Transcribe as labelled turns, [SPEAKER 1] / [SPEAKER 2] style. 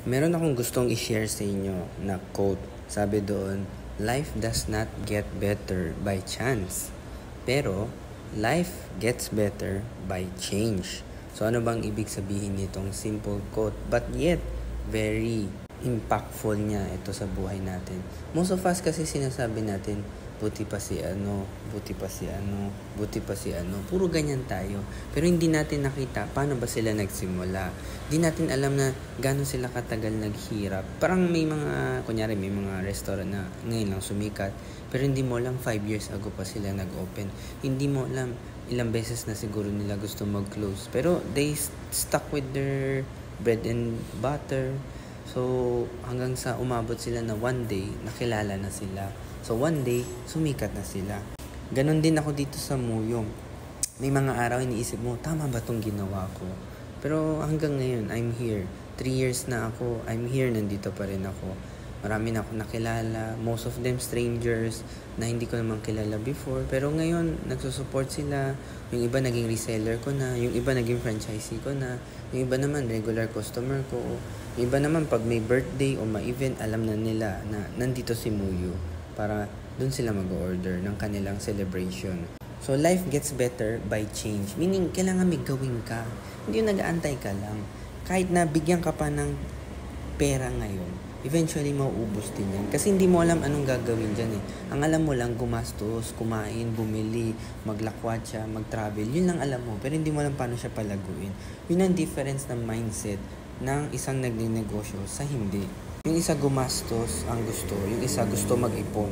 [SPEAKER 1] Meron akong gustong i-share sa inyo na quote. Sabi doon, life does not get better by chance. Pero, life gets better by change. So ano bang ibig sabihin nitong simple quote? But yet, very impactful niya ito sa buhay natin. Most of us kasi sinasabi natin, buti pa si ano, buti pa si ano, buti pa si ano. Puro ganyan tayo. Pero hindi natin nakita paano ba sila nagsimula. Hindi natin alam na gano'n sila katagal naghirap. Parang may mga, kunyari may mga restaurant na ngayon lang sumikat. Pero hindi mo alam 5 years ago pa sila nag-open. Hindi mo alam ilang beses na siguro nila gusto mag-close. Pero they stuck with their bread and butter. So hanggang sa umabot sila na one day, nakilala na sila. So one day, sumikat na sila. Ganon din ako dito sa Muyong. May mga araw iniisip mo, tama ba itong ginawa ko? Pero hanggang ngayon, I'm here. 3 years na ako, I'm here, nandito pa rin ako. Marami na ako nakilala, most of them strangers na hindi ko naman kilala before. Pero ngayon, nagsusupport sila. Yung iba naging reseller ko na, yung iba naging franchisee ko na, yung iba naman regular customer ko. Yung iba naman pag may birthday o ma-event, alam na nila na nandito si Muyo para dun sila mag-order ng kanilang celebration. So, life gets better by change. Meaning, kailangan may gawin ka. Hindi yung nag-aantay ka lang. Kahit na bigyan ka pa ng pera ngayon, eventually mauubos din yan. Kasi hindi mo alam anong gagawin dyan eh. Ang alam mo lang, gumastos, kumain, bumili, maglakwatsa, mag-travel. Yun lang alam mo. Pero hindi mo alam paano siya palaguin. Yun ang difference ng mindset ng isang nagninegosyo sa hindi. Yung isa gumastos ang gusto, yung isa gusto mag-ipon.